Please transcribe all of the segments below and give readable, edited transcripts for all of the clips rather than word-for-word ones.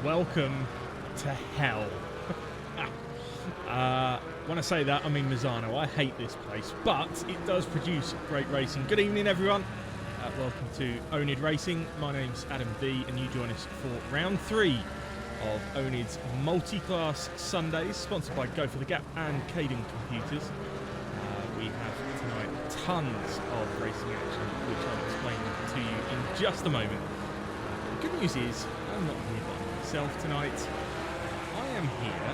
welcome to hell. When I say that, I mean Misano. I hate this place, but it does produce great racing. Good evening, everyone. Welcome to oNiD Racing. My name's Adam D, and you join us for round 3 of oNiD's Multiclass Sundays, sponsored by Go for the Gap and Caden Computers. We have tonight tons of racing action, which I'll explain to you in just a moment. The good news is, I'm not here by myself tonight. I am here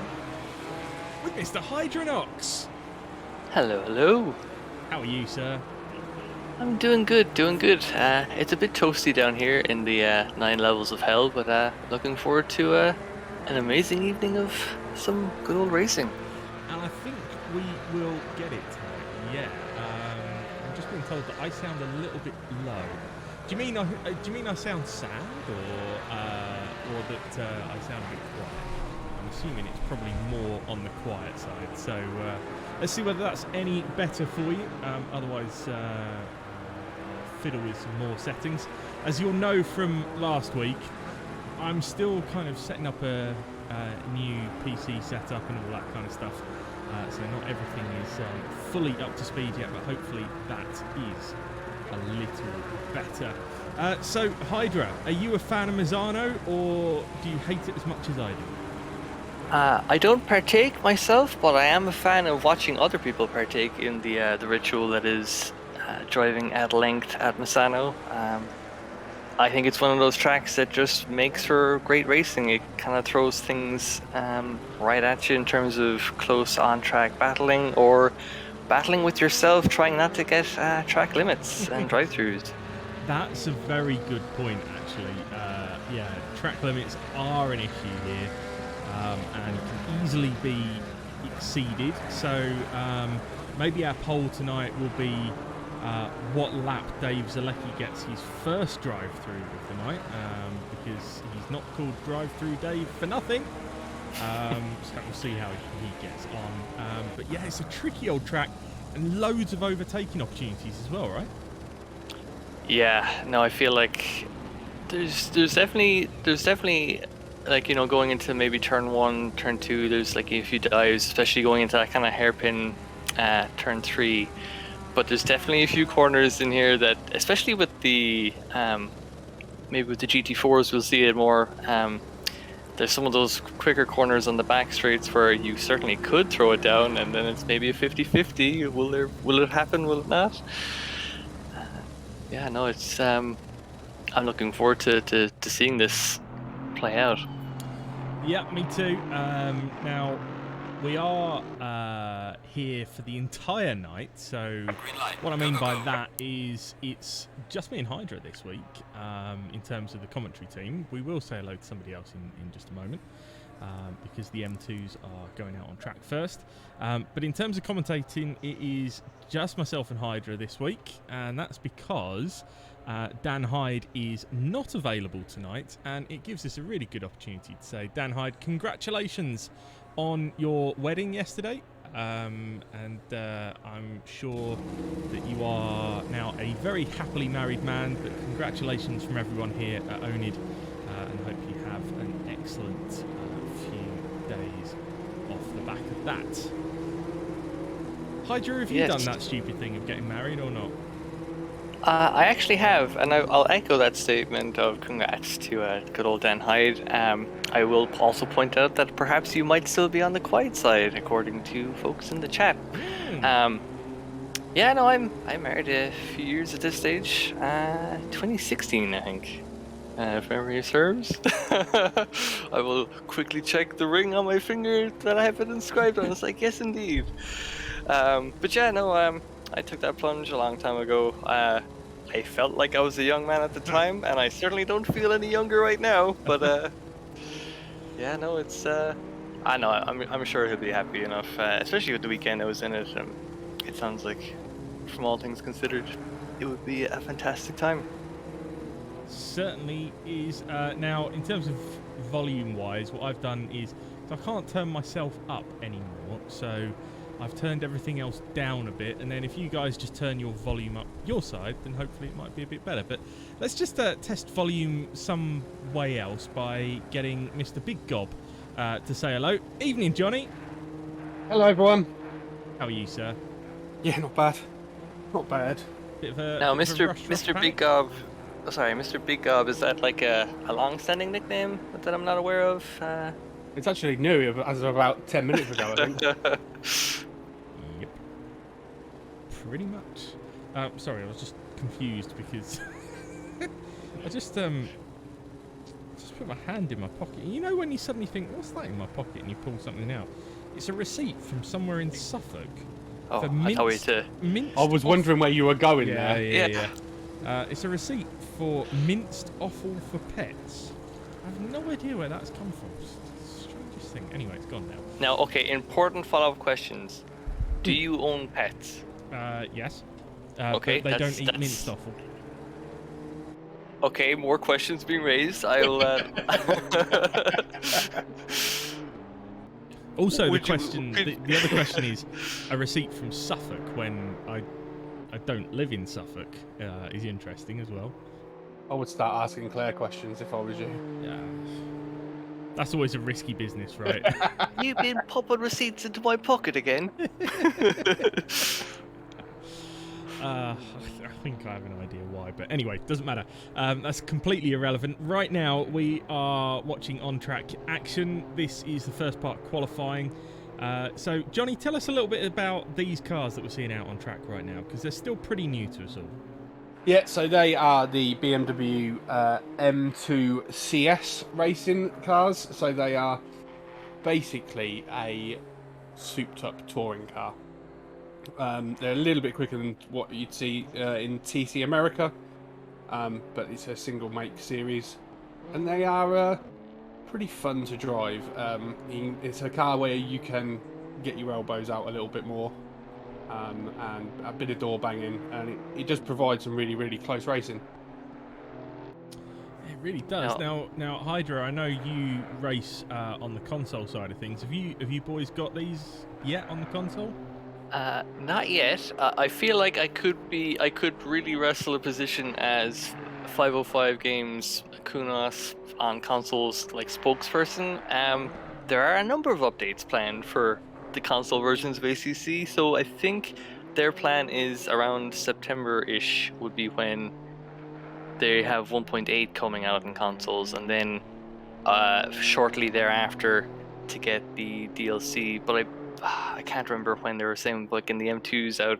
with Mr. Hydronox. Hello, hello. How are you, sir? I'm doing good, doing good. It's a bit toasty down here in the 9 levels of hell, but looking forward to an amazing evening of some good old racing. And I think we will get it tonight. Yeah. I'm just being told that I sound a little bit low. Do you mean I sound sad, or that I sound a bit quiet? I'm assuming it's probably more on the quiet side. So let's see whether that's any better for you. Otherwise, fiddle with some more settings. As you'll know from last week, I'm still kind of setting up a new PC setup and all that kind of stuff. So not everything is fully up to speed yet, but hopefully that is a little better. So Hydra, are you a fan of Misano, or do you hate it as much as I do? I don't partake myself, but I am a fan of watching other people partake in the ritual that is driving at length at Misano. I think it's one of those tracks that just makes for great racing. It kind of throws things right at you in terms of close on-track battling or battling with yourself, trying not to get track limits and drive-thrus. That's a very good point, actually. Yeah, track limits are an issue here, and can easily be exceeded. So maybe our poll tonight will be what lap Dave Zalecki gets his first drive-through of the night, because he's not called Drive-Through Dave for nothing. So we'll see how he gets on. But yeah, it's a tricky old track and loads of overtaking opportunities as well, right? Yeah, no, I feel like there's definitely like, you know, going into maybe turn 1, turn 2, there's like a few dives, especially going into that kind of hairpin turn 3. But there's definitely a few corners in here that, especially with the maybe with the GT4s, we'll see it more. There's some of those quicker corners on the back straights where you certainly could throw it down, and then it's maybe a 50-50. Will it happen? Will it not? Yeah, no, it's I'm looking forward to seeing this play out. Yeah, me too. Now, we are here for the entire night, so what I mean by that is it's just me and Hydra this week in terms of the commentary team. We will say hello to somebody else in just a moment, because the M2s are going out on track first. But in terms of commentating, it is just myself and Hydra this week, and that's because Dan Hyde is not available tonight, and it gives us a really good opportunity to say, Dan Hyde, congratulations on your wedding yesterday. And I'm sure that you are now a very happily married man, but congratulations from everyone here at oNiD, and hope you have an excellent few days off the back of that. Hydra, have you done that stupid thing of getting married or not? I actually have, and I'll echo that statement of congrats to good old Dan Hyde. I will also point out that perhaps you might still be on the quiet side, according to folks in the chat. Yeah, no, I'm married a few years at this stage. 2016, I think, if memory serves. I will quickly check the ring on my finger that I have it inscribed on. It's like, yes, indeed. But yeah, no, I took that plunge a long time ago. I felt like I was a young man at the time, and I certainly don't feel any younger right now. But yeah, no, it's I know I'm sure he'll be happy enough, especially with the weekend I was in it. It sounds like, from all things considered, it would be a fantastic time. Certainly is. Now, in terms of volume-wise, what I've done is I can't turn myself up anymore, so I've turned everything else down a bit, and then if you guys just turn your volume up your side, then hopefully it might be a bit better. But let's just test volume some way else by getting Mr. Big Gob to say hello. Evening, Johnny. Hello, everyone. How are you, sir? Yeah, not bad. Not bad. Bit of a Now, bit of a Mr. rush Big Gob. Oh, sorry, Mr. Big Gob. Is that like a long-standing nickname that I'm not aware of? It's actually new as of about 10 minutes ago, I think. Yep. Pretty much. Sorry, I was just confused because I just put my hand in my pocket. You know when you suddenly think, what's that in my pocket? And you pull something out. It's a receipt from somewhere in Suffolk. Oh, for I thought we had to... minced I was wondering where you were going there. Yeah. It's a receipt for minced offal for pets. I have no idea where that's come from. It's the strangest thing. Anyway, it's gone now. Now, okay, important follow-up questions. Do you own pets? Yes. Okay, but they don't eat that's- minced offal. Okay, more questions being raised. I'll... Also, Would you- the other question is a receipt from Suffolk when I don't live in Suffolk is interesting as well. I would start asking Claire questions if I was you. Yeah, that's always a risky business, right? You've been popping receipts into my pocket again? I think I have an idea why, but anyway, doesn't matter. That's completely irrelevant. Right now, we are watching on-track action. This is the first part qualifying. So, Johnny, tell us a little bit about these cars that we're seeing out on track right now, because they're still pretty new to us all. Yeah, so they are the BMW M2 CS racing cars. So they are basically a souped-up touring car. They're a little bit quicker than what you'd see in TC America, but it's a single make series, and they are pretty fun to drive. It's a car where you can get your elbows out a little bit more, and a bit of door banging, and it just provides some really, really close racing. It really does. Now, Hydra, I know you race on the console side of things. Have you boys got these yet on the console? Not yet. I feel like I could really wrestle a position as 505 Games Kunos on consoles like spokesperson. There are a number of updates planned for the console versions of ACC, so I think their plan is around September-ish would be when they have 1.8 coming out in consoles, and then shortly thereafter to get the DLC. But I can't remember when they were saying like in the M2's out.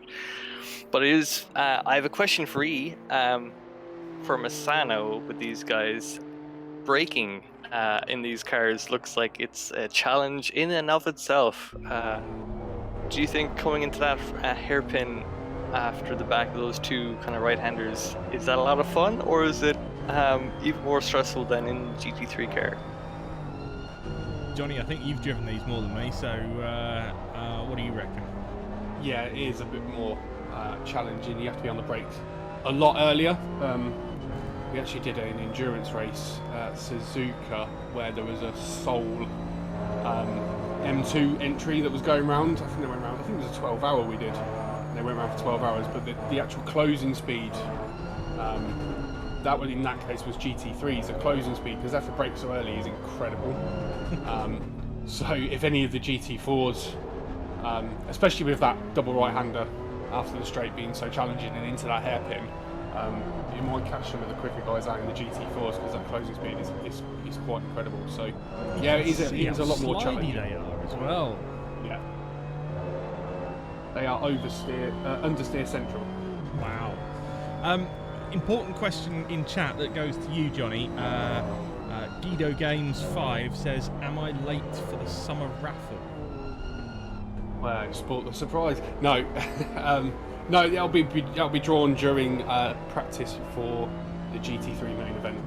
But it is. I have a question for E. For Misano with these guys, braking in these cars looks like it's a challenge in and of itself. Do you think coming into that hairpin after the back of those two kind of right-handers, is that a lot of fun, or is it even more stressful than in GT3 car? Johnny, I think you've driven these more than me, so what do you reckon? Yeah, it is a bit more challenging. You have to be on the brakes a lot earlier. We actually did an endurance race at Suzuka where there was a Soul M2 entry that was going round. I think they went round. I think it was a 12-hour we did. They went round for 12 hours, but the actual closing speed, that one in that case was GT3's. The closing speed, because they have to brake so early, is incredible. So if any of the GT4s, especially with that double right-hander after the straight being so challenging and into that hairpin, you might catch some of the quicker guys out in the GT4s because that closing speed is quite incredible. So yeah, it is a lot more challenging. They are as well. Yeah, they are understeer central. Wow. Important question in chat that goes to you, Johnny. Guido Games 5 says, "Am I late for the summer raffle?" Well, sport the surprise. No, no, that'll be drawn during practice for the GT3 main event.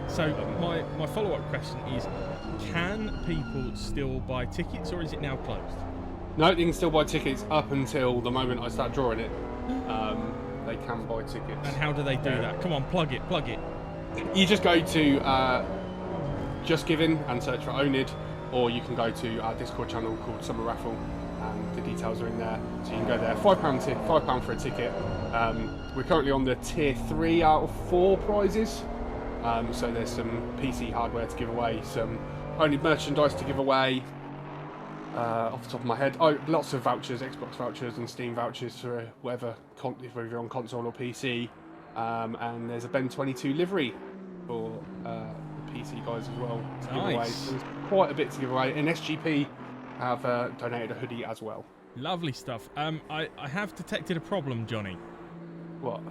So my follow-up question is, can people still buy tickets, or is it now closed? No, you can still buy tickets up until the moment I start drawing it. They can buy tickets. And how do they do that? Come on, plug it. You just go to Just Giving and search for oNiD, or you can go to our Discord channel called Summer Raffle, and the details are in there, so you can go there. £5 for a ticket. We're currently on the tier 3 out of 4 prizes. So there's some PC hardware to give away, some only merchandise to give away. Off the top of my head, lots of vouchers, Xbox vouchers and Steam vouchers for whether you're on console or PC. And there's a Ben 22 livery for the PC guys as well to give away. So there's quite a bit to give away. And SGP have donated a hoodie as well. Lovely stuff. I have detected a problem, Johnny. What?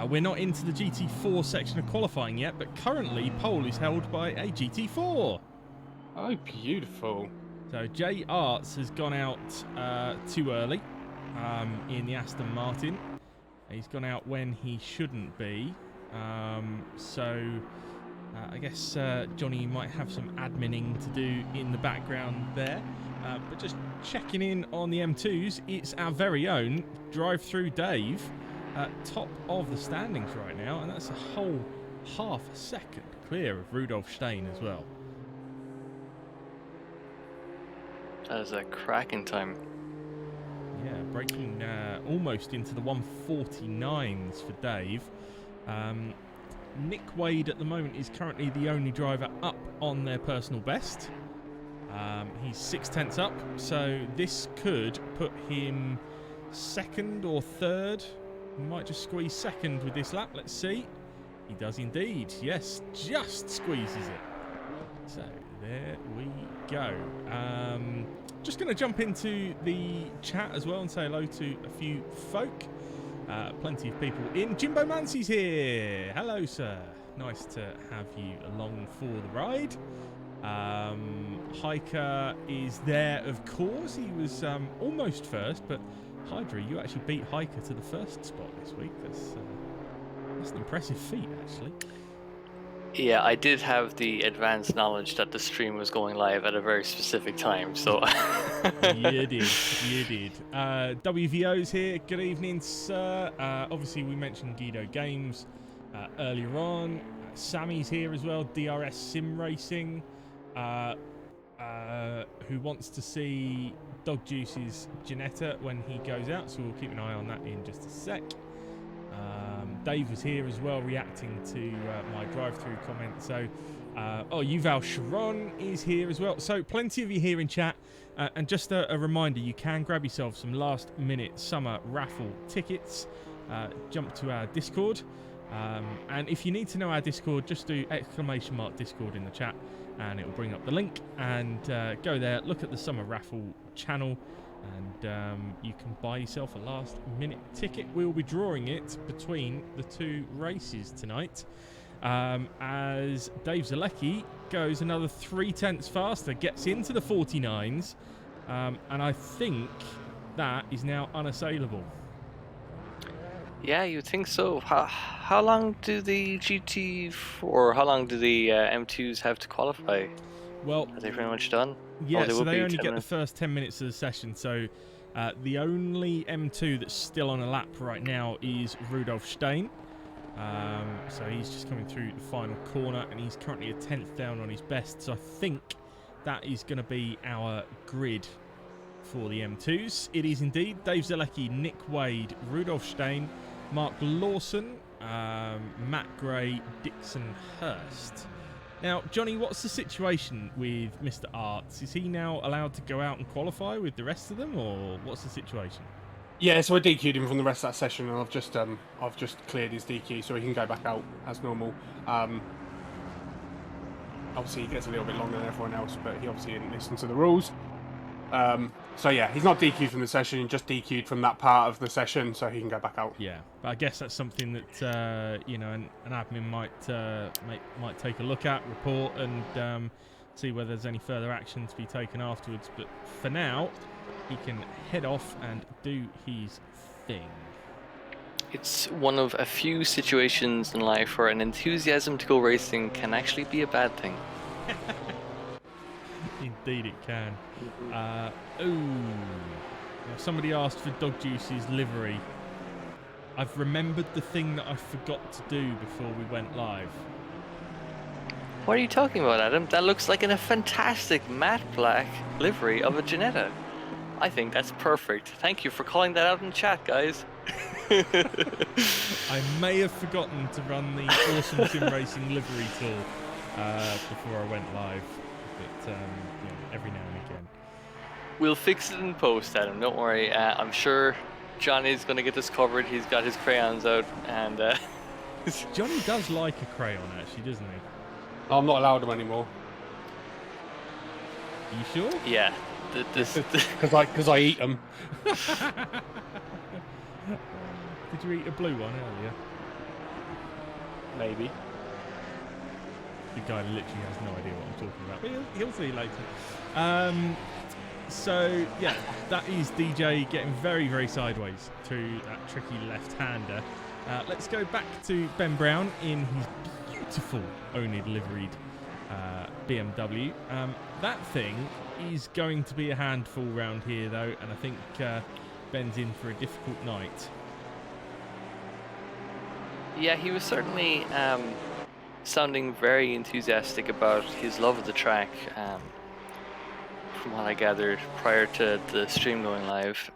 We're not into the GT4 section of qualifying yet, but currently pole is held by a GT4. Oh, beautiful. So Jay Arts has gone out too early in the Aston Martin. He's gone out when he shouldn't be. So I guess Johnny might have some adminning to do in the background there. But just checking in on the M2s, it's our very own drive-through Dave. Top of the standings right now, and that's a whole half a second clear of Rudolf Stein as well. That is a cracking time. Yeah, breaking almost into the 149s for Dave. Nick Wade at the moment is currently the only driver up on their personal best. He's 6/10 up, so this could put him second or third. He might just squeeze second with this lap. Let's see. He does indeed. Yes, just squeezes it. So there we go. Just going to jump into the chat as well and say hello to a few folk. Plenty of people in. Jimbo Mancy's here. Hello, sir. Nice to have you along for the ride. Hiker is there, of course. He was almost first, but Hydra, you actually beat Hiker to the first spot this week. That's an impressive feat, actually. Yeah, I did have the advanced knowledge that the stream was going live at a very specific time, so... You did. WVO's here. Good evening, sir. Obviously, we mentioned Guido Games earlier on. Sammy's here as well. DRS Sim Racing. Who wants to see Dog Juice's Janetta when he goes out, so we'll keep an eye on that in just a sec. Dave was here as well, reacting to my drive-through comment. So, Yuval Sharon is here as well. So, plenty of you here in chat. And just a reminder, you can grab yourself some last-minute summer raffle tickets. Jump to our Discord. And if you need to know our Discord, just do !Discord in the chat, and it will bring up the link. And go there, look at the summer raffle channel, and you can buy yourself a last-minute ticket. We'll be drawing it between the two races tonight, as Dave Zalecki goes another 3/10 faster, gets into the 49s, and I think that is now unassailable. Yeah, you think so. How long do the GT4, how long do the M2s have to qualify? Well, are they pretty much done? Yeah, so they only get the first 10 minutes of the session. So the only M2 that's still on a lap right now is Rudolf Stein. So he's just coming through the final corner, and he's currently a 10th down on his best. So I think that is going to be our grid for the M2s. It is indeed Dave Zalecki, Nick Wade, Rudolf Stein, Mark Lawson, Matt Gray, Dixon Hurst. Now, Johnny, what's the situation with Mr. Arts? Is he now allowed to go out and qualify with the rest of them, or what's the situation? Yeah, so I DQ'd him from the rest of that session, and I've just cleared his DQ, so he can go back out as normal. Obviously, he gets a little bit longer than everyone else, but he obviously didn't listen to the rules. So yeah, he's not DQ'd from the session, just DQ'd from that part of the session, so he can go back out. Yeah, but I guess that's something that an admin might take a look at, report, and see whether there's any further action to be taken afterwards. But for now, he can head off and do his thing. It's one of a few situations in life where an enthusiasm to go racing can actually be a bad thing. Indeed it can. Now somebody asked for Dog Juice's livery. I've remembered the thing that I forgot to do before we went live. What are you talking about, Adam? That looks like a fantastic matte black livery of a Janetta. I think that's perfect. Thank you for calling that out in chat, guys. I may have forgotten to run the Awesome Sim Racing livery tool before I went live, but every now and again. We'll fix it in post, Adam. Don't worry. I'm sure Johnny's going to get this covered. He's got his crayons out, and Johnny does like a crayon, actually, doesn't he? I'm not allowed them anymore. Are you sure? Yeah. Because I eat them. Did you eat a blue one earlier? Maybe. The guy literally has no idea what I'm talking about, but he'll see later. So, yeah, that is DJ getting very, very sideways to that tricky left-hander. Let's go back to Ben Brown in his beautiful oNiD liveried BMW. That thing is going to be a handful round here, though, and I think Ben's in for a difficult night. Yeah, he was certainly sounding very enthusiastic about his love of the track, from what I gathered prior to the stream going live.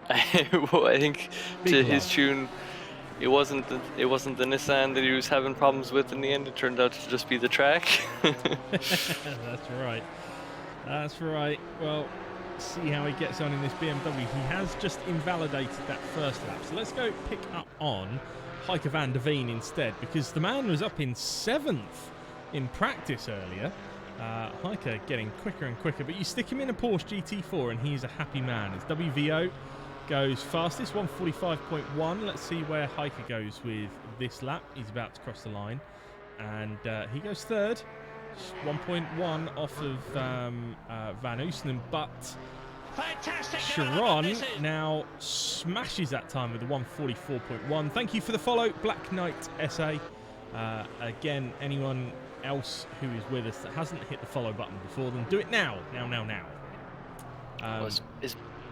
I think to his tune, it wasn't the Nissan that he was having problems with in the end. It turned out to just be the track. That's right. That's right. Well, see how he gets on in this BMW. He has just invalidated that first lap. So let's go pick up on Heike van der Veen instead, because the man was up in 7th in practice earlier. Heike getting quicker and quicker, but you stick him in a Porsche GT4 and he's a happy man. As WVO goes fastest, 145.1. Let's see where Heike goes with this lap. He's about to cross the line, and he goes third, 1.1 off of Van Oosenen, but Sharon now smashes that time with a 144.1. Thank you for the follow, Black Knight SA. Again, anyone else who is with us that hasn't hit the follow button before, then do it now.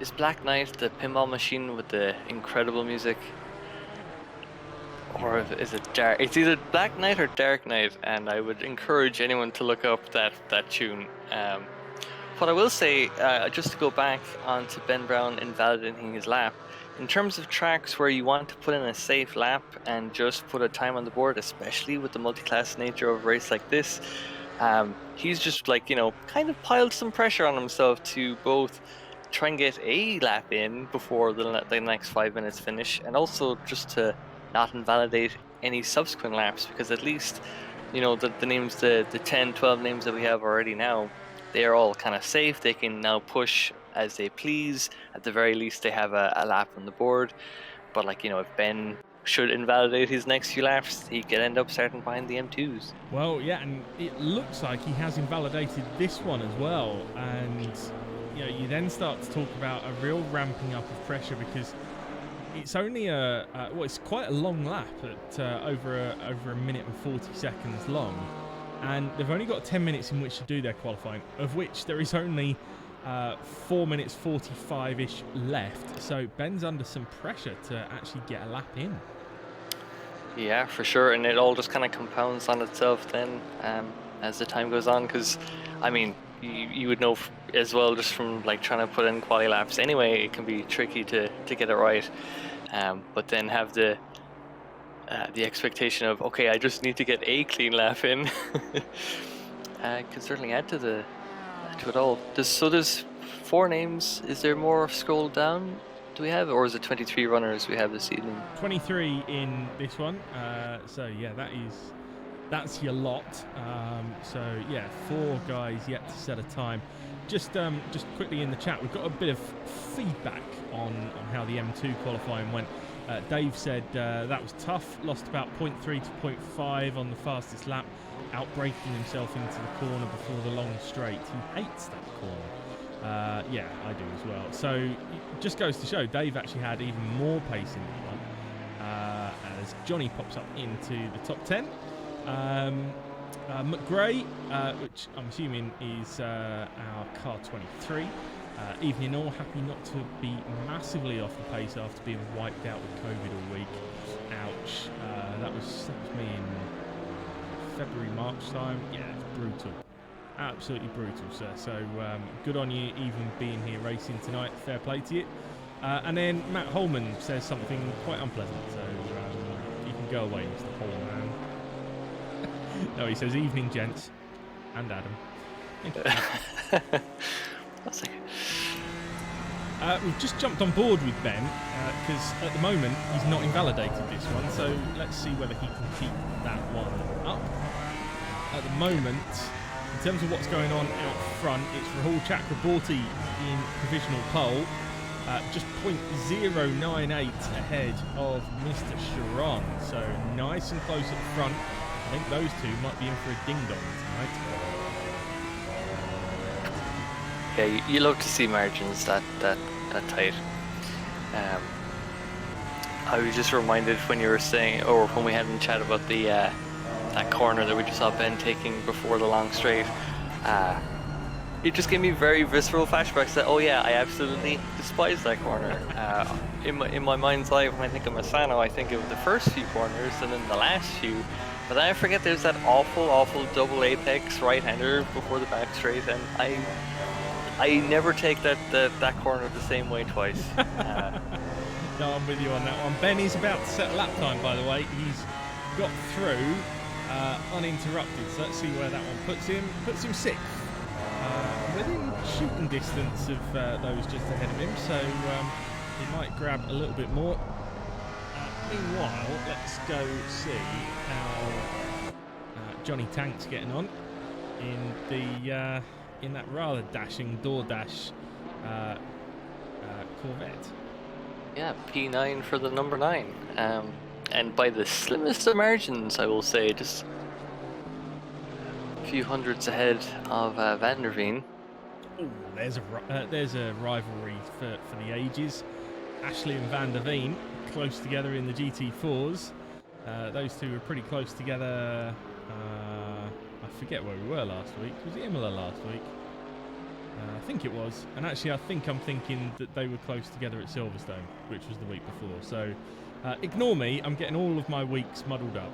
Is Black Knight the pinball machine with the incredible music? Or is it Dark? It's either Black Knight or Dark Knight, and I would encourage anyone to look up that tune. What I will say, just to go back onto Ben Brown invalidating his lap, in terms of tracks where you want to put in a safe lap and just put a time on the board, especially with the multi-class nature of a race like this, he's just kind of piled some pressure on himself to both try and get a lap in before the next 5 minutes finish, and also just to not invalidate any subsequent laps, because at least the names, the 10-12 names that we have already now, they are all kind of safe. They can now push as they please. At the very least, they have a lap on the board. But if Ben should invalidate his next few laps, he could end up starting behind the M2s. Well, yeah, and it looks like he has invalidated this one as well, and you then start to talk about a real ramping up of pressure, because it's only it's quite a long lap at over a minute and 40 seconds long, and they've only got 10 minutes in which to do their qualifying, of which there is only 4 minutes 45-ish left. So Ben's under some pressure to actually get a lap in. Yeah, for sure, and it all just kind of compounds on itself then as the time goes on, because you would know as well, just from trying to put in quali laps anyway, it can be tricky to get it right, but then have the expectation of, okay, I just need to get a clean lap in. Can certainly add to it all. There's 4 names. Is there more scroll down? Do we have, or is it 23 runners we have this evening? 23 in this one. So yeah, that's your lot. So yeah, 4 guys yet to set a time. Just quickly in the chat, we've got a bit of feedback on how the M2 qualifying went. Dave said that was tough, lost about 0.3 to 0.5 on the fastest lap, outbraking himself into the corner before the long straight. He hates that corner. Yeah, I do as well. So it just goes to show Dave actually had even more pace in that one, as Johnny pops up into the top 10. McGray, which I'm assuming is our car 23. Evening all, happy not to be massively off the pace after being wiped out with COVID all week. Ouch. That was me in February, March time. Yeah, it's brutal. absolutely brutal, sir. So good on you, even being here racing tonight. Fair play to you. And then Matt Holman says something quite unpleasant. So you can go away, Mr. Holman. No, he says evening, gents, and Adam. Thank you. That's like... We've just jumped on board with Ben because at the moment he's not invalidated this one, so let's see whether he can keep that one up. At the moment, in terms of what's going on out front, it's Rahul Chakraborty in provisional pole, just 0.098 ahead of Mr. Sharon, so nice and close at front. I think those two might be in for a ding-dong tonight. Yeah, you love to see margins that tight. I was just reminded when you were saying, or when we had in chat about the that corner that we just saw Ben taking before the long straight. It just gave me very visceral flashbacks that, oh yeah, I absolutely despise that corner. In my mind's eye, when I think of Misano, I think of the first few corners and then the last few. But then I forget there's that awful double apex right-hander before the back straight, and I never take that corner the same way twice. No, I'm with you on that one. Ben is about to set lap time, by the way. He's got through uninterrupted, so let's see where that one puts him. Puts him 6th. Within shooting distance of those just ahead of him, so he might grab a little bit more. Meanwhile, let's go see how Johnny Tank's getting on in the in that rather dashing DoorDash Corvette. Yeah, P9 for the number 9, and by the slimmest of margins, I will say, just a few hundreds ahead of Van der Veen. Oh, there's a rivalry for the ages. Ashley and Van der Veen close together in the GT4s. Those two were pretty close together. I forget where we were last week. Was it Imola last week? I think it was. And actually, I'm thinking that they were close together at Silverstone, which was the week before. So ignore me. I'm getting all of my weeks muddled up.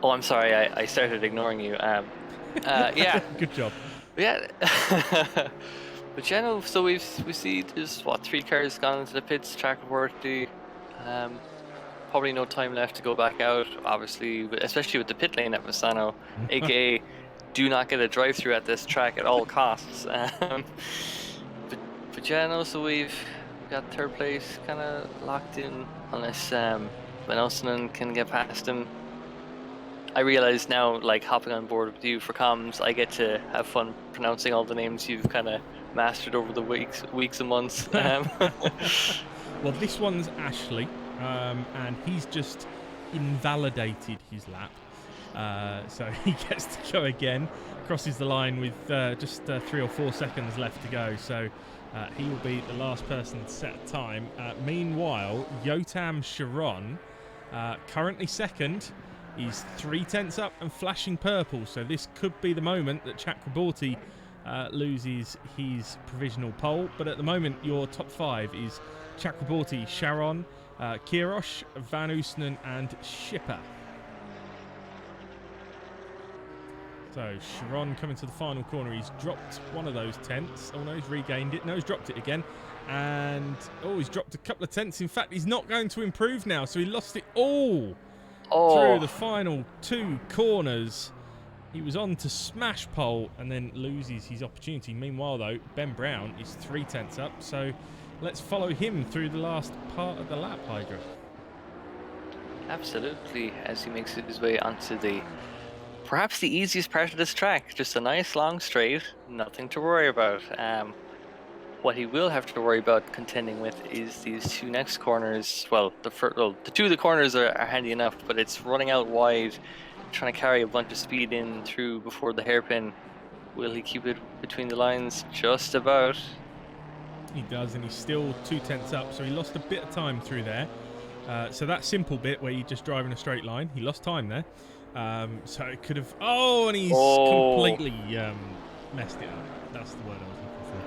Oh, I'm sorry. I started ignoring you. Yeah. Good job. Yeah. But yeah, no, so we see there's 3 cars gone into the pits. Chakraborty, probably no time left to go back out. Obviously, especially with the pit lane at Misano, aka do not get a drive-through at this track at all costs. But yeah, no, so we've got 3rd place kind of locked in, unless Van Elsenen can get past him. I realize now, like hopping on board with you for comms, I get to have fun pronouncing all the names you've kind of mastered over the weeks and months. Well, this one's Ashley, and he's just invalidated his lap, so he gets to go again. Crosses the line with just 3 or 4 seconds left to go, so he will be the last person to set a time. Meanwhile, Yotam Sharon, currently 2nd. He's 3/10 up and flashing purple, so this could be the moment that Chakraborty loses his provisional pole. But at the moment, your top 5 is Chakraborty, Sharon, Kirosh, Van Oosenen, and Schipper. So Sharon coming to the final corner. He's dropped one of those tenths. Oh no, he's regained it. No, he's dropped it again. And he's dropped a couple of tenths. In fact, he's not going to improve now, so he lost it all. Through the final 2 corners. He was on to smash pole and then loses his opportunity. Meanwhile, though, Ben Brown is 3/10 up, so let's follow him through the last part of the lap, Hydra. Absolutely, as he makes his way onto perhaps the easiest part of this track. Just a nice long straight, nothing to worry about. What he will have to worry about contending with is these 2 next corners. Well, the 2 of the corners are handy enough, but it's running out wide, trying to carry a bunch of speed in through before the hairpin. Will he keep it between the lines? Just about. He does, and he's still 2/10 up, so he lost a bit of time through there. So that simple bit where you just drive in a straight line, he lost time there. So it could have... and he's completely messed it up. That's the word I was looking for.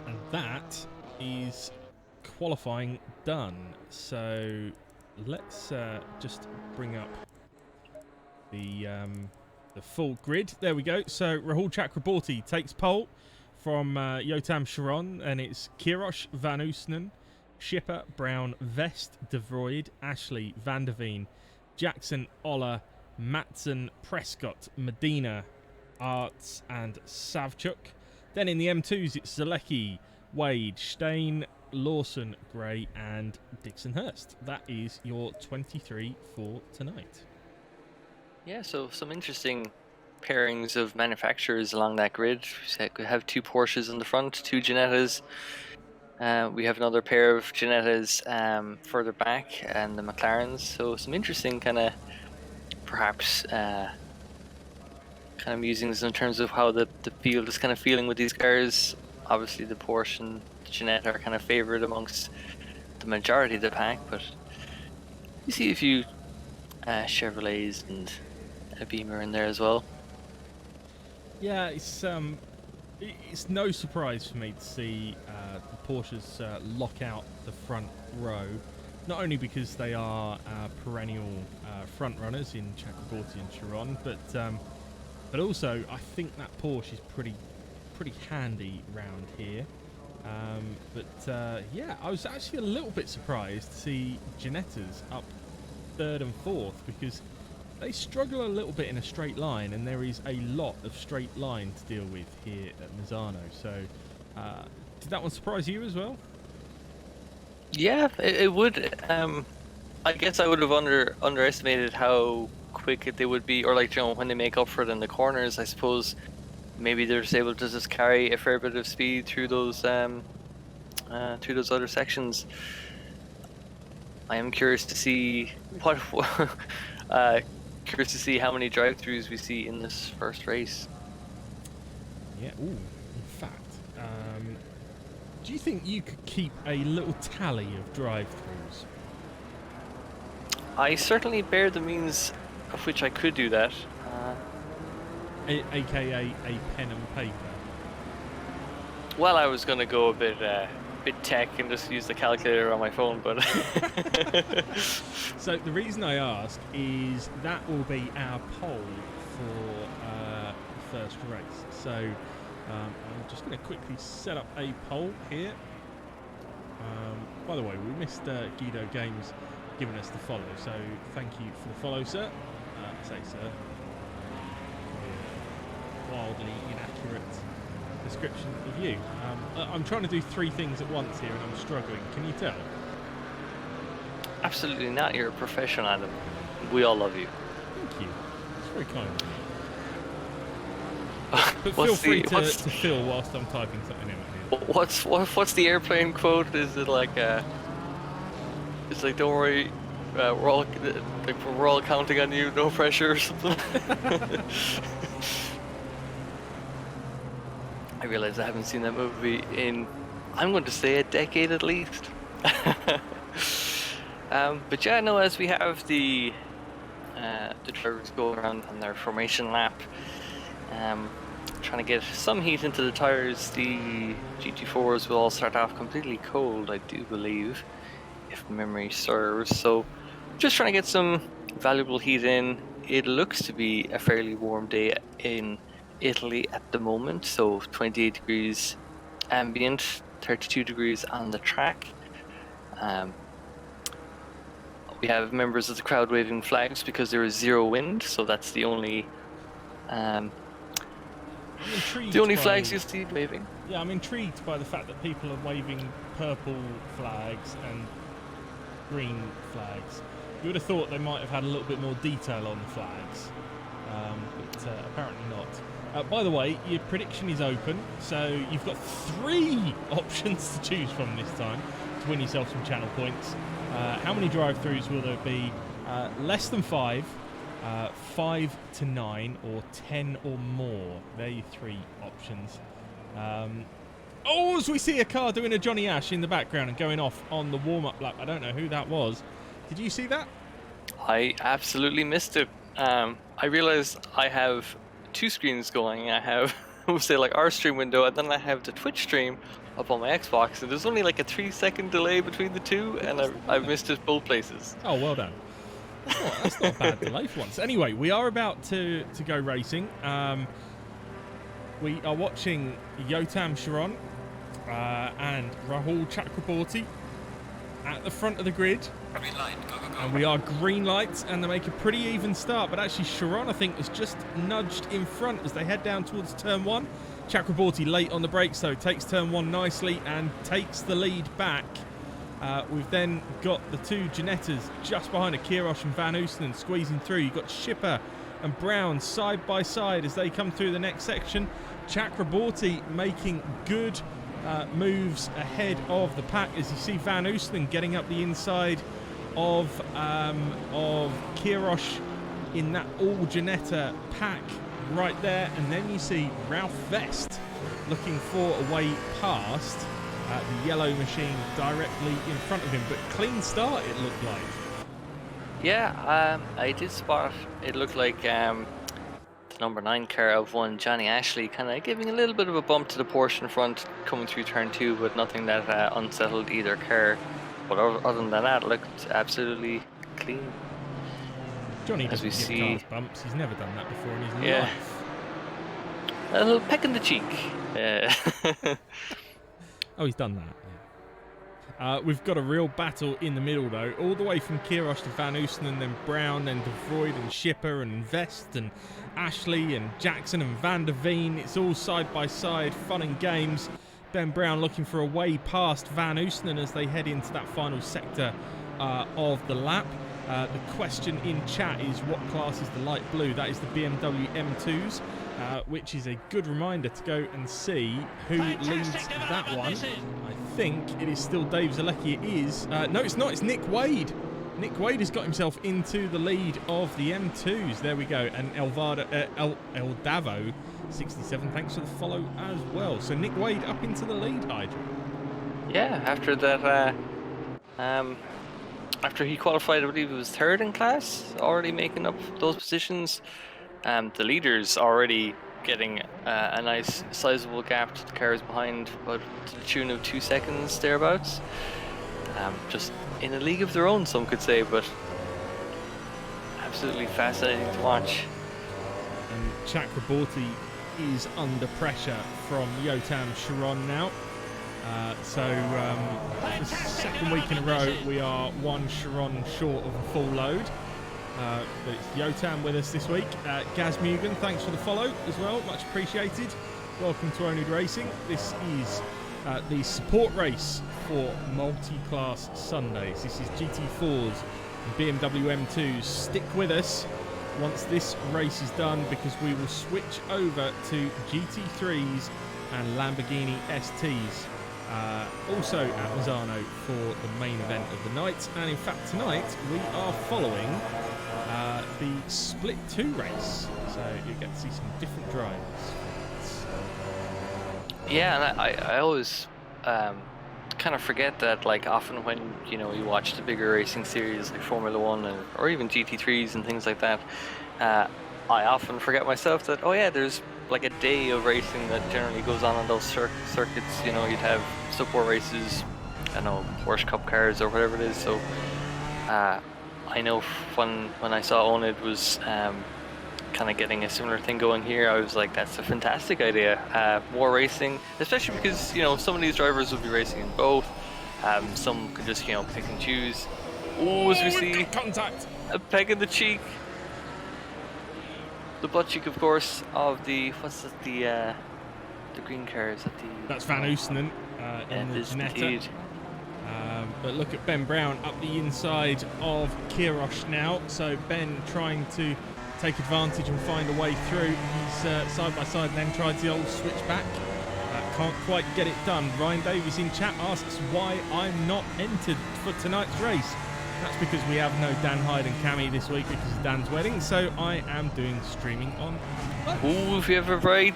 And that is qualifying done. So let's just bring up the full grid. There we go. So Rahul Chakraborty takes pole from Yotam Sharon, and it's Kirosh Van Oosnen, Schipper, Brown, Vest, De Vroid, Ashley, Van der Veen, Jackson, Ola, Matson, Prescott, Medina, Arts, and Savchuk. Then in the M2s, it's Zalecki, Wade, Stein, Lawson, Gray, and Dixon Hurst. That is your 23 for tonight. Yeah, so some interesting pairings of manufacturers along that grid. We have 2 Porsches in the front, 2 Ginettas. We have another pair of Ginettas further back, and the McLarens. So some interesting kind of, perhaps, kind of musings in terms of how the field is kind of feeling with these cars. Obviously, the Porsche and the Ginetta are kind of favoured amongst the majority of the pack, but you see a few Chevrolets and a Beamer in there as well. Yeah, it's no surprise for me to see the Porsches lock out the front row, not only because they are perennial front runners in Chakraborty and Chiron, but also I think that Porsche is pretty handy round here. Yeah, I was actually a little bit surprised to see Ginettas up 3rd and 4th, because they struggle a little bit in a straight line, and there is a lot of straight line to deal with here at Misano. So did that one surprise you as well? Yeah, it would. I guess I would have underestimated how quick they would be, or like, you know, when they make up for it in the corners. I suppose maybe they're just able to just carry a fair bit of speed through those other sections. I am curious to see curious to see how many drive-throughs we see in this first race. Yeah. Ooh. In fact, do you think you could keep a little tally of drive-throughs? I certainly bear the means of which I could do that. AKA a pen and paper. Well, I was gonna go a bit tech and just use the calculator on my phone, but So the reason I ask is that will be our poll for the first race. So I'm just going to quickly set up a poll here. By the way, we missed Guido Games giving us the follow, so thank you for the follow, sir. I say sir. Wildly inaccurate description of you. I'm trying to do 3 things at once here, and I'm struggling. Can you tell? absolutely not. You're a professional, Adam. We all love you. Thank you. It's very kind of you. But feel free to fill whilst I'm typing something in here. What's the airplane quote? Is it like it's like, don't worry, we're all counting on you, no pressure or something? I realize I haven't seen that movie in, I'm going to say, a decade at least. But yeah, no, as we have the drivers go around on their formation lap, trying to get some heat into the tires. The GT4s will all start off completely cold, I do believe, if memory serves. So just trying to get some valuable heat in. It looks to be a fairly warm day in Italy at the moment, so 28 degrees ambient, 32 degrees on the track. We have members of the crowd waving flags because there is zero wind, so that's the only flags you see waving. Yeah, I'm intrigued by the fact that people are waving purple flags and green flags. You would have thought they might have had a little bit more detail on the flags, but apparently not. By the way, your prediction is open, so you've got 3 options to choose from this time to win yourself some channel points. How many drive-throughs will there be? Less than 5, 5 to 9, or 10 or more. There are your 3 options. As we see a car doing a Johnny Ash in the background and going off on the warm-up lap. I don't know who that was. Did you see that? I absolutely missed it. I realized I have 2 screens going. I have say like our stream window, and then I have the Twitch stream up on my Xbox, and there's only like a 3-second delay between the two, and I've missed it both places. Oh, well done. That's not a bad delay for once. Anyway, we are about to go racing. We are watching Yotam Sharon and Rahul Chakraborty at the front of the grid. Green light, go, go, go. And we are green lights, and they make a pretty even start. But actually, Sharon, I think, is just nudged in front as they head down towards turn 1. Chakraborty late on the brakes, though, takes turn 1 nicely and takes the lead back. We've then got the two Janettas just behind Kirosh and Van Oostenen squeezing through. You've got Schipper and Brown side by side as they come through the next section. Chakraborty making good moves ahead of the pack as you see Van Oostenen getting up the inside of Kirosh in that all Janetta pack right there, and then you see Ralph Vest looking for a way past the yellow machine directly in front of him, but clean start it looked like. Yeah, I did spot it looked like the number 9 car of one Johnny Ashley kind of giving a little bit of a bump to the Porsche in front coming through turn 2, but nothing that unsettled either car. But other than that, it looked absolutely clean. Johnny as we doesn't see give cars bumps. He's never done that before in his Yeah. life. A little peck in the cheek. Oh, he's done that. Yeah. We've got a real battle in the middle, though, all the way from Kirosh to Van Oostenen, then Brown, then De Vroid and Schipper and Vest and Ashley and Jackson and Van der Veen. It's all side by side, fun and games. Ben Brown looking for a way past Van Oostenen as they head into that final sector of the lap. The question in chat is what class is the light blue? That is the BMW M2s, which is a good reminder to go and see who leads that one. I think it is still Dave Zalecki. It is. No, it's not. It's Nick Wade. Nick Wade has got himself into the lead of the M2s. There we go. And Eldavo 67, thanks for the follow as well. So Nick Wade up into the lead, Hydra. Yeah, after that, after he qualified, I believe he was 3rd in class, already making up those positions. The leader's already getting a nice sizable gap to the cars behind, about to the tune of 2 seconds thereabouts. Just in a league of their own, some could say, but absolutely fascinating to watch. And Chakraborty is under pressure from Yotam Sharon now. So for the second week in a row, we are one Sharon short of a full load. But it's Yotam with us this week. Gaz Mugen, thanks for the follow as well, much appreciated. Welcome to oNiD Racing. This is the support race for Multiclass Sundays. This is GT4s and BMW M2s. Stick with us once this race is done, because we will switch over to GT3s and Lamborghini STs. Also at Misano for the main event of the night. And in fact tonight we are following the Split 2 race, so you get to see some different drivers. Yeah, and I always kind of forget that, like, often when you watch the bigger racing series like Formula 1 or even GT3s and things like that, I often forget myself that, oh yeah, there's like a day of racing that generally goes on those circuits. You'd have support races, I know, Porsche Cup cars or whatever it is. So I know when I saw oNiD was kind of getting a similar thing going here, I was like, that's a fantastic idea. More racing, especially because some of these drivers will be racing in both. Some could just pick and choose. Oh, as we see, Contact. a peg in the cheek. The butt cheek, of course, of the the green cars at the. That's Van Oostenen in the Janetta. But look at Ben Brown up the inside of Kirosh now. So Ben trying to take advantage and find a way through. He's side by side and then tried the old switchback. Can't quite get it done. Ryan Davies in chat asks why I'm not entered for tonight's race. That's because we have no Dan Hyde and Cammy this week because of Dan's wedding, so I am doing streaming on. Oh, if you have a very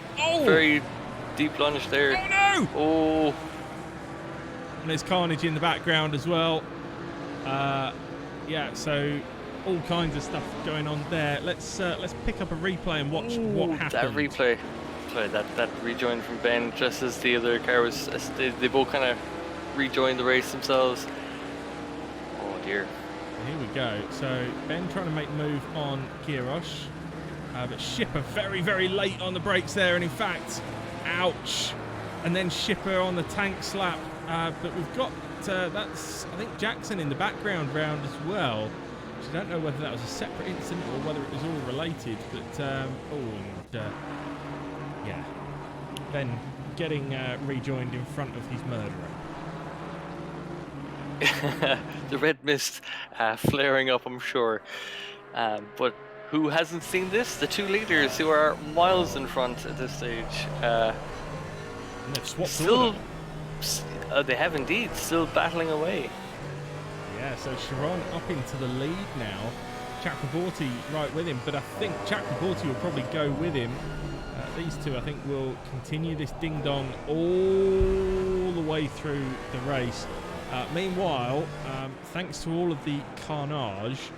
deep lunge there. Oh no! Oh. And there's carnage in the background as well. Yeah, so all kinds of stuff going on there. Let's pick up a replay and watch what happened. That replay. Sorry, that rejoined from Ben just as the other car was. They both kind of rejoined the race themselves. Oh dear. Here we go. So Ben trying to make move on Kirosh, but Shipper very, very late on the brakes there, and in fact, ouch. And then Shipper on the tank slap. But we've got that's I think Jackson in the background round as well. So I don't know whether that was a separate incident or whether it was all related. But yeah, Ben getting rejoined in front of his murderer. The red mist flaring up, I'm sure. But who hasn't seen this? The two leaders who are miles in front at this stage. And they've swapped Still, order. they have indeed, still battling away. Yeah, so Sharon up into the lead now. Chakraborty right with him, but I think Chakraborty will probably go with him. These two, I think, will continue this ding-dong all the way through the race. Meanwhile, thanks to all of the carnage,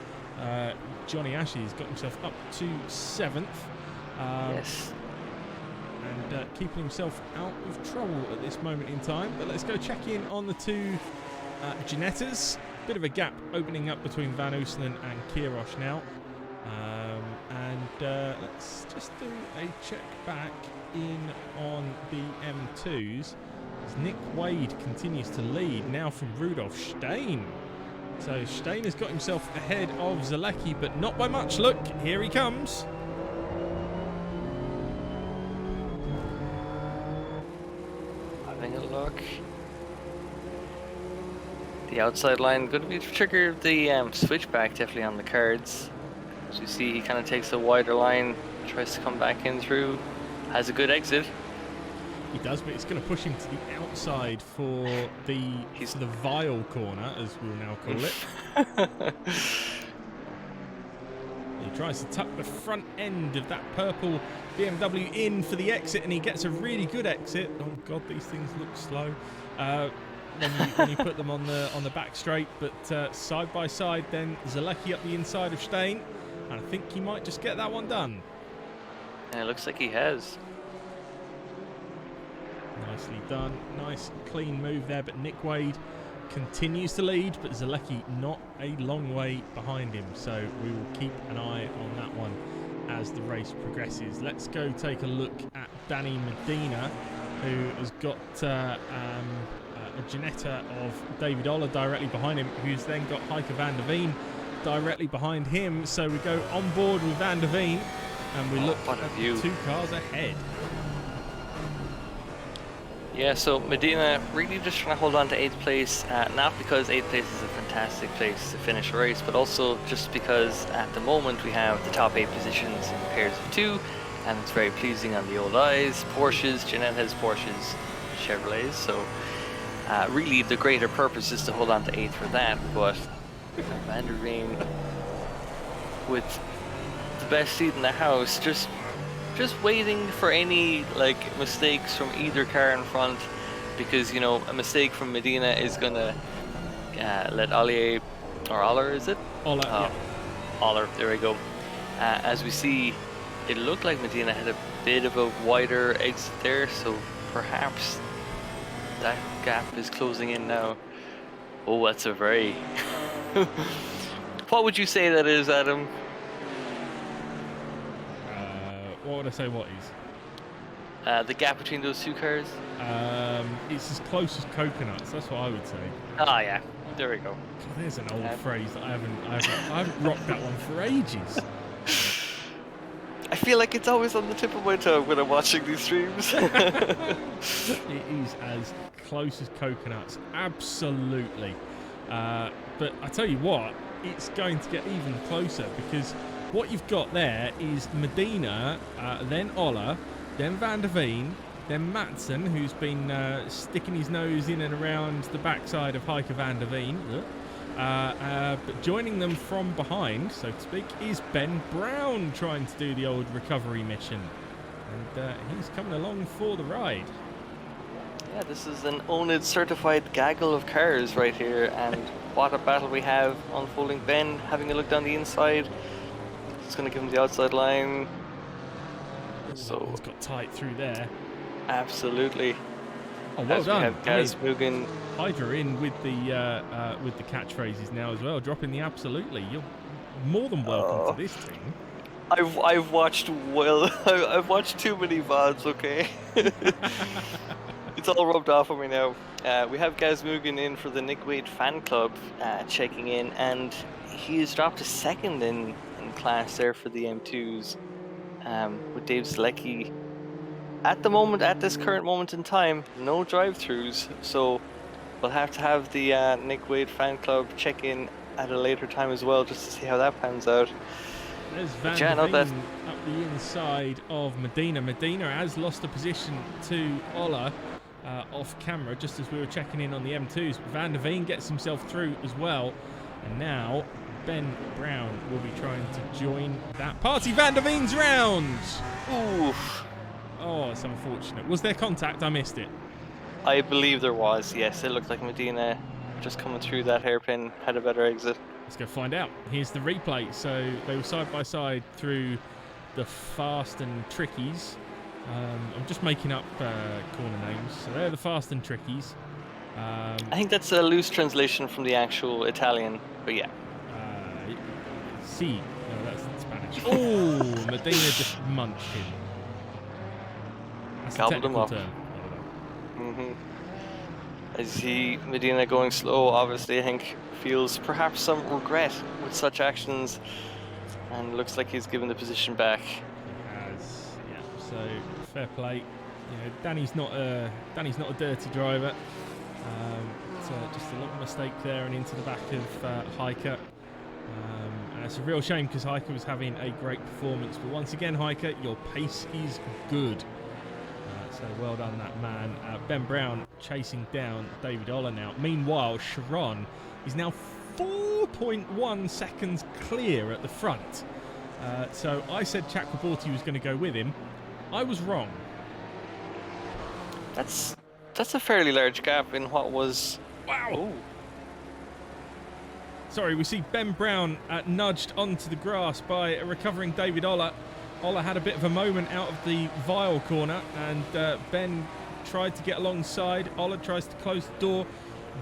Johnny Ashley's got himself up to 7th. Yes. And keeping himself out of trouble at this moment in time. But let's go check in on the two Ginettas. Bit of a gap opening up between Van Ooselen and Kirosh now. Let's just do a check back in on the M2s. As Nick Wade continues to lead now from Rudolf Stein. So Stein has got himself ahead of Zalecki, but not by much. Look, here he comes. Having a look. The outside line going to be trigger the switchback definitely on the cards. As you see, he kind of takes a wider line, tries to come back in through, has a good exit. He does, but it's going to push him to the outside for the vile corner, as we'll now call it. He tries to tuck the front end of that purple BMW in for the exit, and he gets a really good exit. Oh God, these things look slow when you put them on the back straight. But side by side, then Zalecki up the inside of Stein, and I think he might just get that one done. And it looks like he has. Nicely done. Nice clean move there, but Nick Wade continues to lead, but Zalecki not a long way behind him, so we will keep an eye on that one as the race progresses. Let's go take a look at Danny Medina, who has got a Ginetta of David Oller directly behind him, who's then got Heike van der Veen directly behind him. So we go on board with van der Veen, and we look at the two cars ahead. Yeah, so Medina really just trying to hold on to 8th place, not because 8th place is a fantastic place to finish a race, but also just because at the moment we have the top 8 positions in pairs of 2, and it's very pleasing on the old eyes. Porsches, Ginettas, Porsches, Chevrolets, so really the greater purpose is to hold on to 8th for that, but Van der Veen with the best seat in the house, just waiting for any mistakes from either car in front, because you know a mistake from Medina is gonna let Oller, is it? Oller, yeah. Oller, there we go. As we see, it looked like Medina had a bit of a wider exit there, so perhaps that gap is closing in now. Oh, that's a very what would you say that is, Adam? What would I say what is? The gap between those two cars? It's as close as coconuts, that's what I would say. Ah, yeah. There we go. God, there's an old phrase that I haven't rocked that one for ages. I feel like it's always on the tip of my tongue when I'm watching these streams. It is as close as coconuts, absolutely. But I tell you what, it's going to get even closer, because what you've got there is Medina, then Oller, then Van der Veen, then Matson, who's been sticking his nose in and around the backside of Heike van der Veen. But joining them from behind, so to speak, is Ben Brown trying to do the old recovery mission. And he's coming along for the ride. Yeah, this is an oNiD certified gaggle of cars right here, and what a battle we have unfolding. Ben having a look down the inside. It's going to give him the outside line. So it's got tight through there. absolutely. Oh, well done. We have Gaz Mugen. Hydra in with the catchphrases now as well, dropping the absolutely. You're more than welcome to this team. I've watched I've watched too many VODs. Okay, it's all rubbed off on me now. We have Gaz Mugen in for the Nick Wade fan club, checking in, and he has dropped a second in class there for the M2s, with Dave Zlecki. At the moment, at this current moment in time, no drive-throughs, so we'll have to have the Nick Wade fan club check in at a later time as well, just to see how that pans out. There's Van der Veen up the inside of Medina. Medina has lost the position to Ola off camera, just as we were checking in on the M2s. Van der Veen gets himself through as well, and now Ben Brown will be trying to join that party. Van der Veen's round! Oof. Oh, it's unfortunate. Was there contact? I missed it. I believe there was, yes. It looked like Medina, just coming through that hairpin, had a better exit. Let's go find out. Here's the replay. So they were side by side through the fast and trickies. I'm just making up corner names. So they're the fast and trickies. I think that's a loose translation from the actual Italian, but yeah. C. No, that's Spanish. Oh, Medina just munched him. That's Gobbled him up. As Medina going slow, obviously I think feels perhaps some regret with such actions, and looks like he's given the position back. He has, yeah. So fair play. You know, Danny's not a dirty driver. It's just a little mistake there and into the back of Hiker. And it's a real shame because Hiker was having a great performance. But once again, Hiker, your pace is good. So well done, that man. Ben Brown chasing down David Oller now. Meanwhile, Sharon is now 4.1 seconds clear at the front. So I said Chakraborty was going to go with him. I was wrong. That's a fairly large gap in what was... Wow! Ooh. Sorry, we see Ben Brown nudged onto the grass by a recovering David Oller. Oller had a bit of a moment out of the Vile corner, and Ben tried to get alongside. Oller tries to close the door.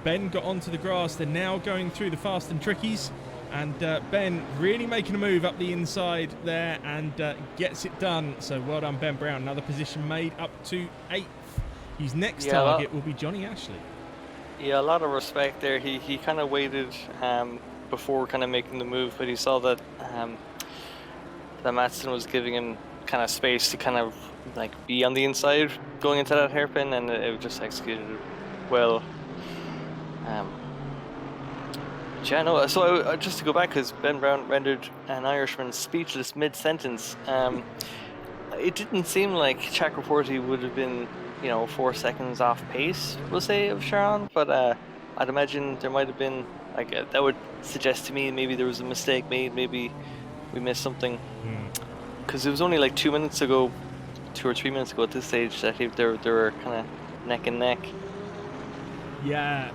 Ben got onto the grass. They're now going through the fast and trickies, and Ben really making a move up the inside there and gets it done. So well done, Ben Brown. Another position made up to 8th. His next target will be Johnny Ashley. Yeah, a lot of respect there. He kind of waited before kind of making the move, but he saw that that Matson was giving him kind of space to kind of like be on the inside going into that hairpin, and it just executed well. Yeah, no, so just to go back, because Ben Brown rendered an Irishman speechless mid-sentence, it didn't seem like Chakraborty would have been, 4 seconds off pace, we'll say, of Sharon, but I'd imagine there might have been, that would suggest to me maybe there was a mistake made, maybe we missed something. Because it was only like 2 minutes ago, 2 or 3 minutes ago at this stage, that they were kind of neck and neck. Yeah,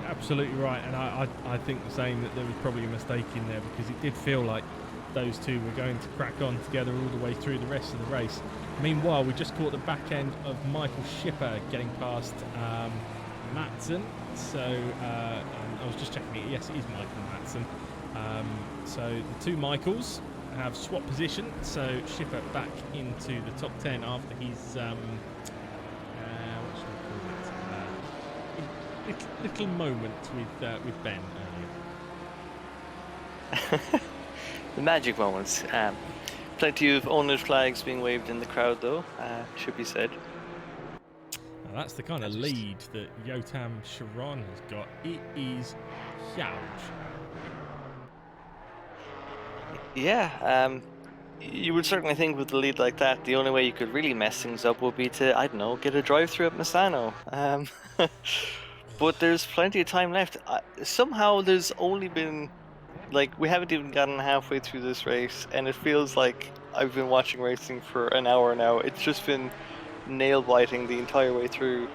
absolutely right, and I think the same, that there was probably a mistake in there, because it did feel like those two were going to crack on together all the way through the rest of the race. Meanwhile, we just caught the back end of Michael Schipper getting past Matson. So I was just checking it. Yes, it is Michael Matson. So the two Michaels have swapped position. So Schipper back into the top 10 after his what should I call it? Little moment with Ben earlier. The magic moments. Plenty of oNiD flags being waved in the crowd, though, should be said. Now that's the kind of lead that Yotam Sharon has got. It is huge. Yeah, you would certainly think with a lead like that, the only way you could really mess things up would be to, I don't know, get a drive-through at Misano. But there's plenty of time left. Somehow there's only been... we haven't even gotten halfway through this race, and it feels like I've been watching racing for an hour now. It's just been nail-biting the entire way through.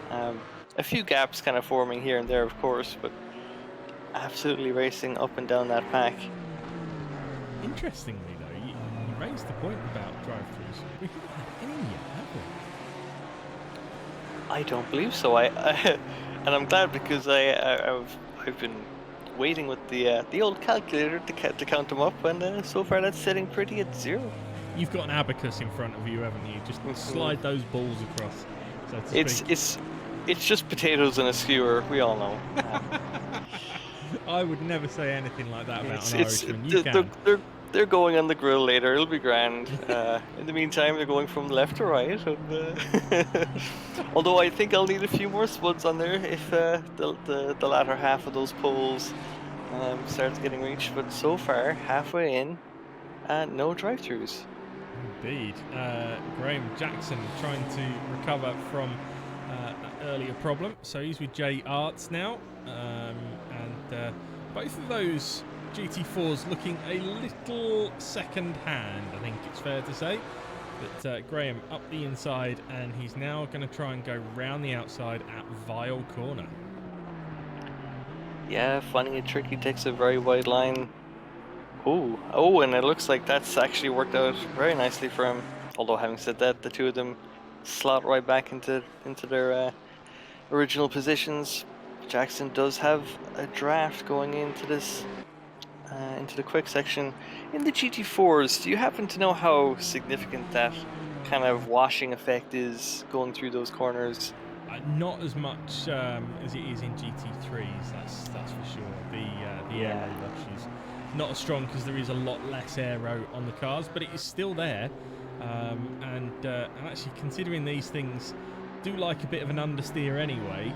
A few gaps kind of forming here and there, of course, but absolutely racing up and down that pack. Interestingly, though, you raised the point about drive-thrus. We haven't had any yet, have we? I don't believe so. And I'm glad because I've been waiting with the old calculator to count them up, and so far that's sitting pretty at 0. You've got an abacus in front of you, haven't you? Just slide those balls across, so to speak. It's just potatoes and a skewer. We all know. I would never say anything like that about an Irishman. You can. They're going on the grill later. It'll be grand. In the meantime, they're going from left to right. And, although I think I'll need a few more spuds on there if the latter half of those poles starts getting reached. But so far, halfway in, no drive-thrus. Indeed. Graham Jackson trying to recover from that earlier problem. So he's with Jay Arts now. And both of those GT4s looking a little second hand, I think it's fair to say. But Graham up the inside, and he's now going to try and go round the outside at Vile Corner. Yeah, finding it tricky, takes a very wide line. Oh, and it looks like that's actually worked out very nicely for him. Although having said that, the two of them slot right back into their original positions. Jackson does have a draft going into this, into the quick section. In the GT4s, do you happen to know how significant that kind of washing effect is going through those corners? Not as much as it is in GT3s, that's for sure. The aero wash is not as strong because there is a lot less aero on the cars, but it is still there. And actually, considering these things do like a bit of an understeer anyway,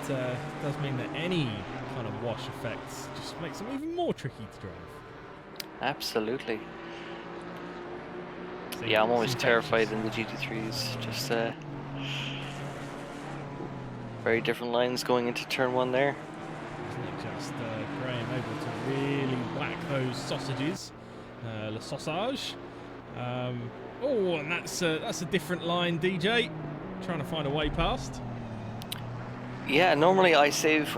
it does mean that any kind of wash effects just makes them even more tricky to drive. Absolutely. Yeah, I'm always terrified in the GT3s. Just very different lines going into turn 1 there. Isn't it just Graham able to really whack those sausages, le sausage. And that's a different line, DJ. Trying to find a way past. Yeah, normally I save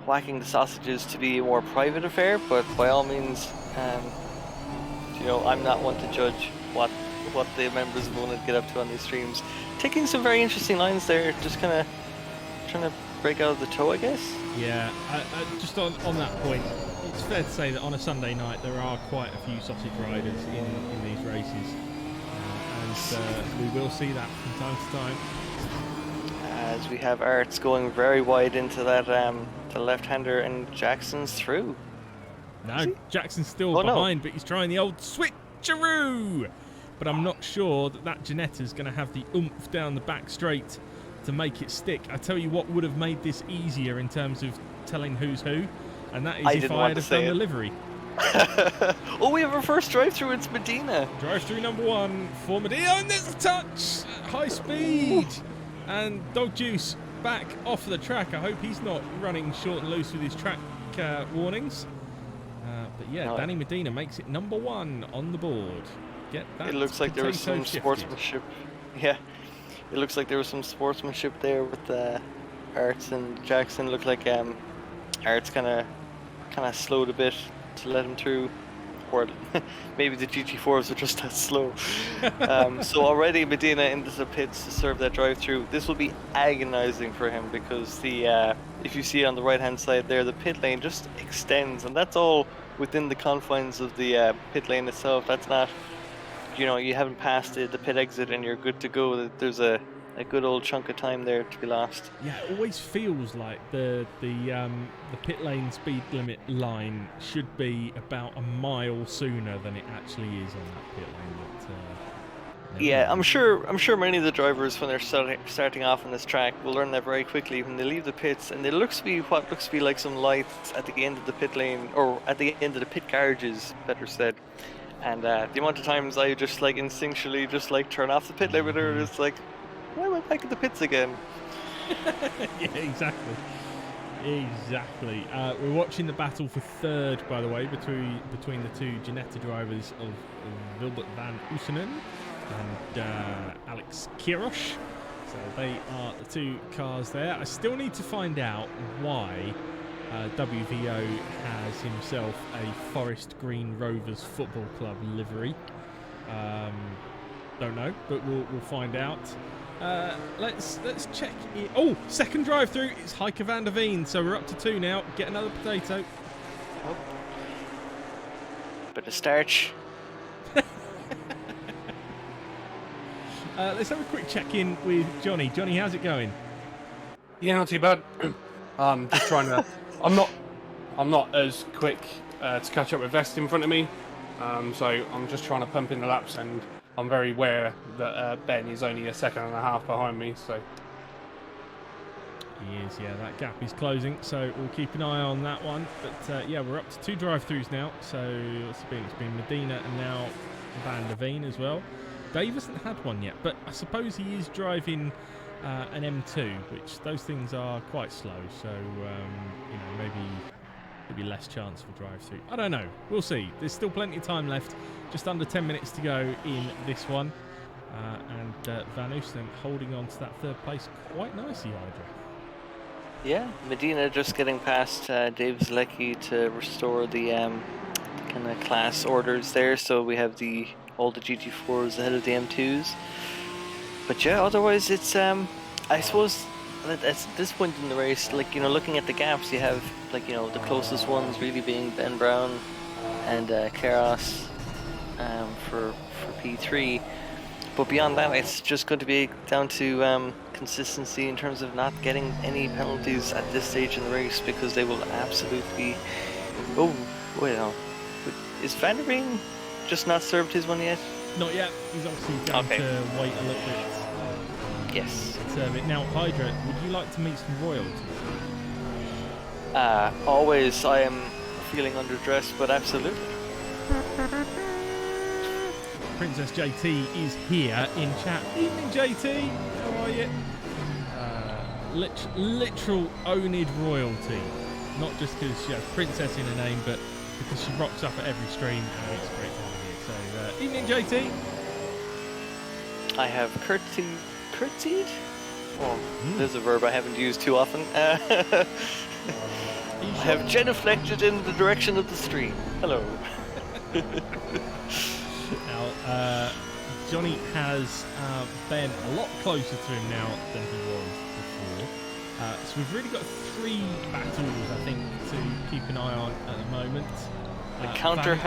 whacking the sausages to be a more private affair, but by all means, I'm not one to judge what the members of oNiD get up to on these streams. Taking some very interesting lines there, just kind of trying to break out of the toe, I guess. Yeah, just on that point, it's fair to say that on a Sunday night there are quite a few sausage riders in these races, and we will see that from time to time. As we have Arts going very wide into that the left-hander, and Jackson's through. No, Jackson's still behind, but he's trying the old switcheroo. But I'm not sure that Giannetta's going to have the oomph down the back straight to make it stick. I tell you what would have made this easier in terms of telling who's who, and that is if I had have done the livery. Oh, we have our first drive-through. It's Medina. Drive-through number 1 for Medina, and there's a touch. High speed. And Dog Juice back off the track. I hope he's not running short and loose with his track warnings. But yeah, Danny Medina makes it number 1 on the board. Get that. It looks like there was some sportsmanship. Yeah, it looks like there was some sportsmanship there with Arts and Jackson. Looked like Arts kind of slowed a bit to let him through. Or maybe the GT4s are just that slow. So already Medina into the pits to serve that drive-through. This will be agonizing for him because if you see on the right-hand side there, the pit lane just extends, and that's all within the confines of the pit lane itself. That's not, you haven't passed the pit exit and you're good to go. There's a good old chunk of time there to be lost. Yeah, it always feels like the pit lane speed limit line should be about a mile sooner than it actually is on that pit lane. But, yeah, I'm sure many of the drivers when they're starting off on this track will learn that very quickly when they leave the pits, and there looks to be what looks to be like some lights at the end of the pit lane, or at the end of the pit garages, better said. And the amount of times I just instinctually just turn off the pit limiter, and it's like, why am I back at the pits again? Yeah, exactly. We're watching the battle for third, by the way, between the two Giannetta drivers of Wilbert van Oosenen and Alex Kirosh. So they are the two cars there. I still need to find out why WVO has himself a Forest Green Rovers Football Club livery. Don't know, but we'll find out. Let's check it. Oh, second drive-through. It's Heike van der Veen, so we're up to 2 now. Get another potato. Oh. Bit of starch. Let's have a quick check-in with Johnny. Johnny, how's it going? Yeah, not too bad. Just trying to. I'm not as quick to catch up with Vest in front of me. So I'm just trying to pump in the laps, and I'm very aware that Ben is only a second and a half behind me. So He is, yeah. That gap is closing, so we'll keep an eye on that one. But yeah, we're up to 2 drive-throughs now. So what's it been? It's been Medina and now Van der Veen as well. Dave hasn't had one yet, but I suppose he is driving an M2, which those things are quite slow. So you know, maybe less chance for drive-through. I don't know. We'll see. There's still plenty of time left. Just under 10 minutes to go in this one. And Van Oosten holding on to that 3rd place quite nicely, Hydra. Yeah, Medina just getting past Dave Zlecki to restore the kind of class orders there. So we have all the GT4s ahead of the M2s. But yeah, otherwise it's I suppose at this point in the race, like, you know, looking at the gaps, you have, like, you know, the closest ones really being Ben Brown and Keras for P3. But beyond that, it's just going to be down to consistency in terms of not getting any penalties at this stage in the race, because they will absolutely. Oh, wait, no. Is Van der Veen just not served his one yet? Not yet. He's obviously going to wait a little bit. Yes. Serve it. Now, Hydra, would you like to meet some royalty? Always. I am feeling underdressed, but absolutely. Princess JT is here in chat. Evening, JT. How are you? Literal oNiD royalty. Not just because she has princess in her name, but because she rocks up at every stream and it's great to have her here. So, evening, JT. I have curtsied? Oh, there's a verb I haven't used too often. I have genuflected in the direction of the stream. Hello. Now, Johnny has Ben a lot closer to him now than he was before. So we've really got 3 battles, I think, to keep an eye on at the moment. The counter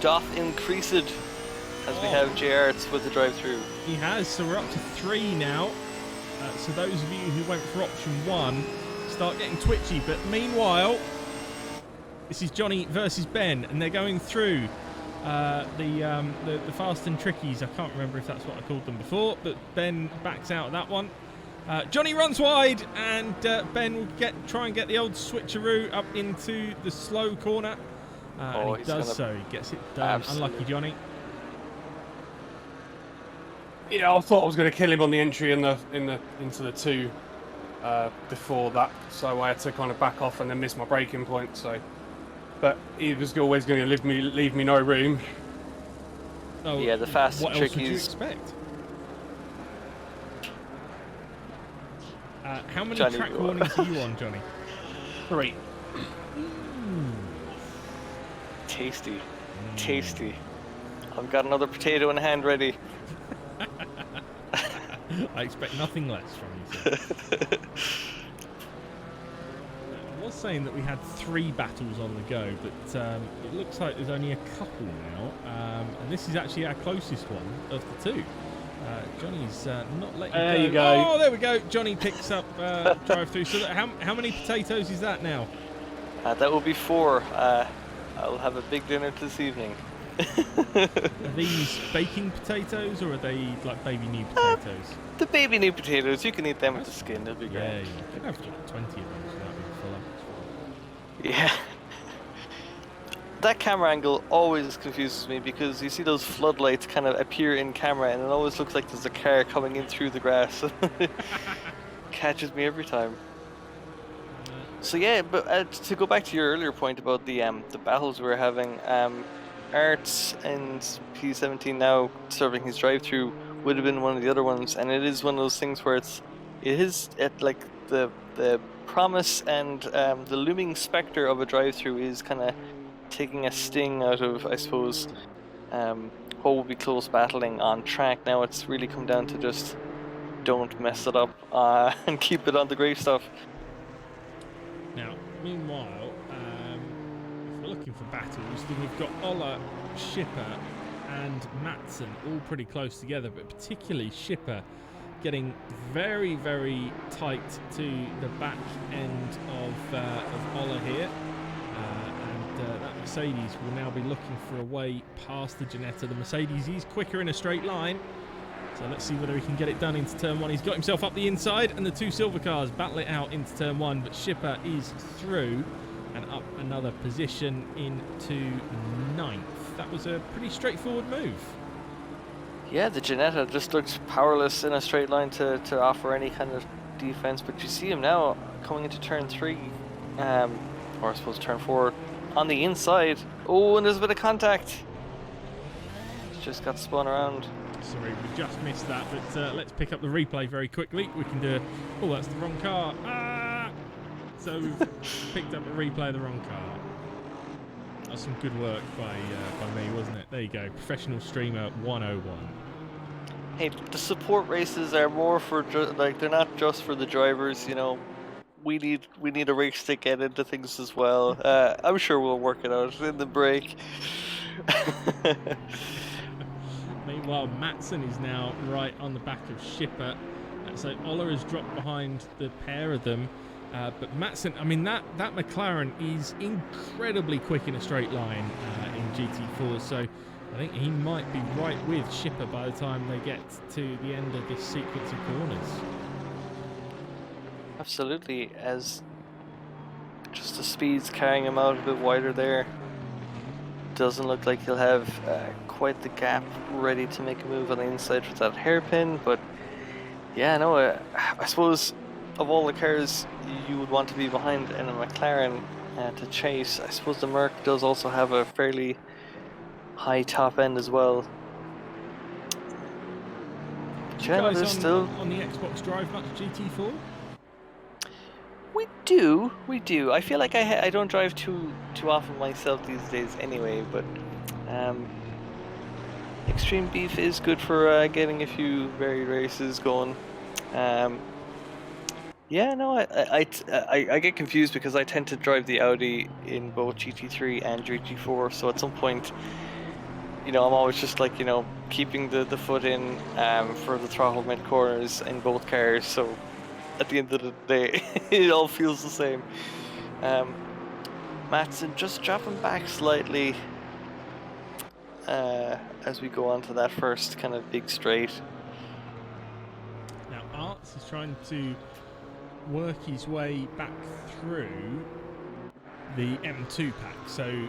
doth increased as we have JRs with the drive-through. He has, so we're up to 3 now. So those of you who went for option 1 start getting twitchy. But meanwhile, this is Johnny versus Ben, and they're going through the fast and trickies. I can't remember if that's what I called them before, but Ben backs out of that one. Johnny runs wide, and Ben will try and get the old switcheroo up into the slow corner. And he does so. He gets it done. Absolutely. Unlucky Johnny. yeah, I thought I was going to kill him on the entry into the 2 before that, so I had to kind of back off and then miss my braking point. So, but he was always going to leave me no room. Oh, yeah, the fast what and else would you trickies. expect? How many Johnny, track warnings are you on, Johnny? 3. Tasty. Tasty. I've got another potato in hand ready. I expect nothing less from you, sir. I was saying that we had 3 battles on the go, but it looks like there's only a couple now, and this is actually our closest one of the 2. Johnny's not letting There go. you go. Oh, there we go. Johnny picks up drive-through. So how many potatoes is that now? That will be 4. I'll have a big dinner this evening. Are these baking potatoes, or are they like baby new potatoes? The baby new potatoes, you can eat them with the skin, they'll be great. Yeah, you can have like 20 of those without being full up. Yeah. That camera angle always confuses me, because you see those floodlights kind of appear in camera and it always looks like there's a car coming in through the grass. Catches me every time. So yeah, but to go back to your earlier point about the battles we're having, Arts and P17 now serving his drive-through would have been one of the other ones, and it is one of those things where it's it is like the promise and the looming specter of a drive-through is kind of taking a sting out of, I suppose, what would be close battling on track. Now it's really come down to just don't mess it up and keep it on the great stuff. Now, meanwhile, if we're looking for battles, then we've got Ola, Schipper, and Matson all pretty close together, but particularly Schipper getting very, very tight to the back end of Ola here. That Mercedes will now be looking for a way past the Ginetta. The Mercedes is quicker in a straight line. So let's see whether he can get it done into turn one. He's got himself up the inside, and the two silver cars battle it out into turn one, but Schipper is through and up another position into ninth. That was a pretty straightforward move. Yeah, the Ginetta just looks powerless in a straight line to offer any kind of defense, but you see him now coming into turn three, or I suppose turn four, on the inside. Oh, and there's a bit of contact. Just got spun around. Sorry, we just missed that, but let's pick up the replay very quickly. We can do oh, that's the wrong car. Ah! So we've picked up a replay of the wrong car. That's some good work by me, wasn't it? There you go, professional streamer 101. Hey, the support races are more for like they're not just for the drivers. You know, we need a race to get into things as well. I'm sure we'll work it out in the break. Meanwhile, Matson is now right on the back of Schipper. So Ola has dropped behind the pair of them. But Matson, I mean, that McLaren is incredibly quick in a straight line in GT4. So I think he might be right with Schipper by the time they get to the end of this sequence of corners. Absolutely, as just the speed's carrying him out a bit wider there. Doesn't look like he'll have quite the gap ready to make a move on the inside with that hairpin, but yeah, no, I suppose of all the cars you would want to be behind in a McLaren to chase, I suppose the Merc does also have a fairly high top end as well. Do you guys still on the Xbox Drive much GT4? We do. I feel like I don't drive too often myself these days anyway, but Extreme Beef is good for getting a few varied races going. Yeah, no, I get confused because I tend to drive the Audi in both GT3 and GT4, so at some point, you know, I'm always just like, you know, keeping the foot in for the throttle mid corners in both cars, so at the end of the day, it all feels the same. Matson just dropping back slightly as we go on to that first kind of big straight. Now Arts is trying to work his way back through the M2 pack, so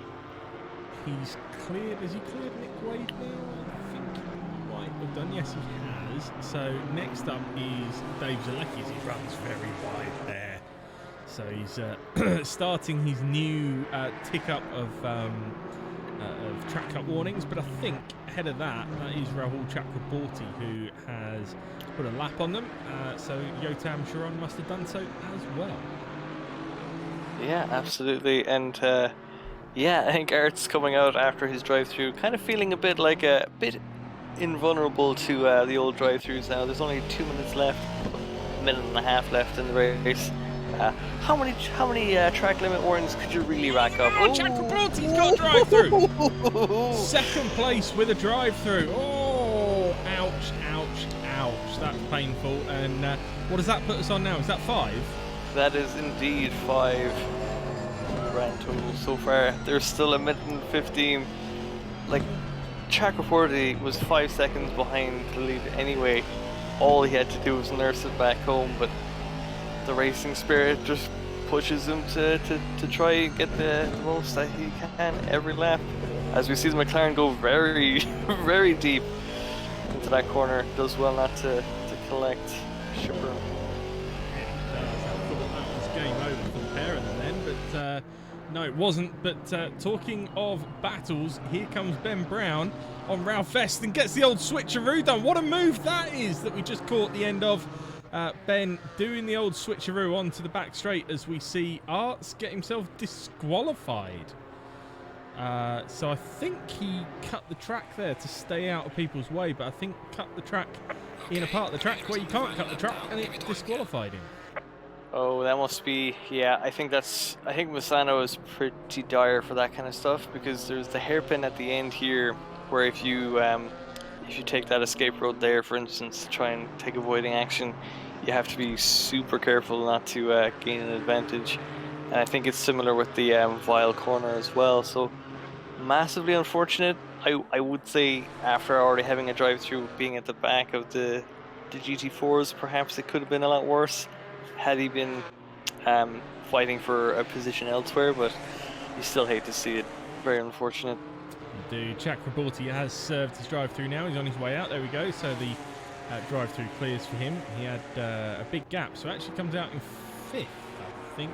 he's cleared. Has he cleared Nick Wade now? I think he might have done. Yes, he has. So next up is Dave Zalecki as he runs very wide there. So he's starting his new tick up of track cut warnings, but I think ahead of that is Rahul Chakraborty, who has put a lap on them. So Yotam Sharon must have done so as well. Yeah, absolutely, and yeah, I think Art's coming out after his drive-through, kind of feeling a bit invulnerable to the old drive-throughs now. There's only 2 minutes left, a minute and a half left in the race. How many track limit warnings could you really rack up? Oh, Chakraborty's got a drive-through. Second place with a drive-through. Oh, ouch, ouch, ouch. That's painful. And what does that put us on now? Is that 5? That is indeed 5 grand total so far. There's still a minute and 15. Like, Chakraborty was 5 seconds behind the lead anyway. All he had to do was nurse it back home, but the racing spirit just pushes him to try and get the most that he can every lap. As we see the McLaren go very, very deep into that corner, does well not to collect Schipper. That was game over for the pair of them then, but no, it wasn't. But talking of battles, here comes Ben Brown on Ralph Vest and gets the old switcheroo done. What a move that is that we just caught the end of. Ben doing the old switcheroo onto the back straight as we see Arts get himself disqualified. So I think he cut the track there to stay out of people's way, but I think cut the track in a part of the track where you can't cut the track, and it disqualified him. Oh, that must be, yeah, I think Misano is pretty dire for that kind of stuff, because there's the hairpin at the end here where if you take that escape road there, for instance, to try and take avoiding action, you have to be super careful not to gain an advantage. And I think it's similar with the Vile corner as well, so massively unfortunate. I would say after already having a drive-through, being at the back of the GT4s, perhaps it could have been a lot worse had he been fighting for a position elsewhere, but you still hate to see it. Very unfortunate. The Jack Raborti has served his drive-through now. He's on his way out. There we go. So the drive-through clears for him. He had a big gap, so actually comes out in 5th, I think.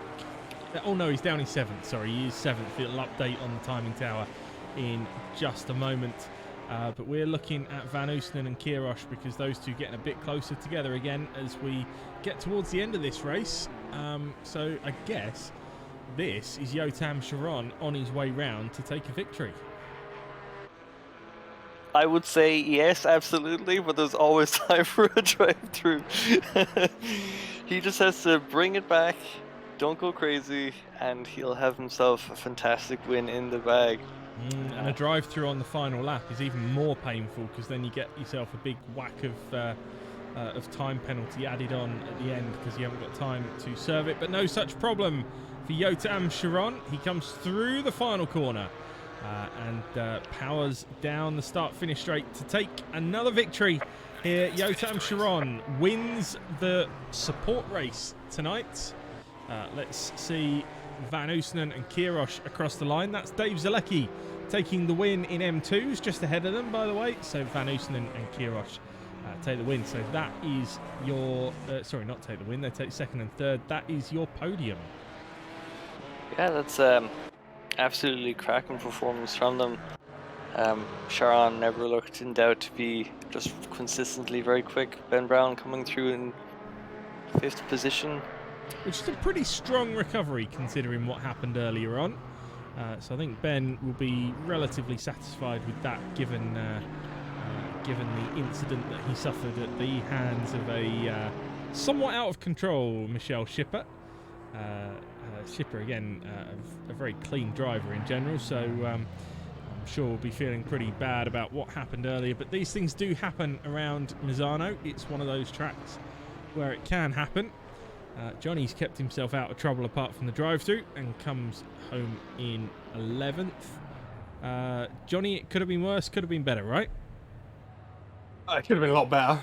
Oh no, he's down in 7th. Sorry, he is 7th. It'll update on the timing tower in just a moment. But we're looking at Van Oostenen and Kirosh because those two getting a bit closer together again as we get towards the end of this race. So I guess this is Yotam Sharon on his way round to take a victory. I would say yes, absolutely, but there's always time for a drive-through. He just has to bring it back, don't go crazy, and he'll have himself a fantastic win in the bag. And a drive-through on the final lap is even more painful because then you get yourself a big whack of time penalty added on at the end because you haven't got time to serve it. But no such problem for Yotam Sharon. He comes through the final corner and powers down the start-finish straight to take another victory here. Yotam Sharon wins the support race tonight. Let's see Van Oostenen and Kirosh across the line. That's Dave Zalecki taking the win in M2s, just ahead of them, by the way. So Van Oostenen and Kirosh take the win. So that is your... sorry, not take the win. They take 2nd and 3rd. That is your podium. Yeah, that's absolutely cracking performance from them. Sharon never looked in doubt to be just consistently very quick. Ben Brown coming through in 5th position. Which is a pretty strong recovery considering what happened earlier on. So I think Ben will be relatively satisfied with that given the incident that he suffered at the hands of a somewhat out of control Michelle Schipper. Schipper, again, a very clean driver in general, so I'm sure we'll be feeling pretty bad about what happened earlier. But these things do happen around Misano. It's one of those tracks where it can happen. Johnny's kept himself out of trouble apart from the drive-through and comes home in 11th. Johnny, it could have been worse, could have been better, right? It could have been a lot better.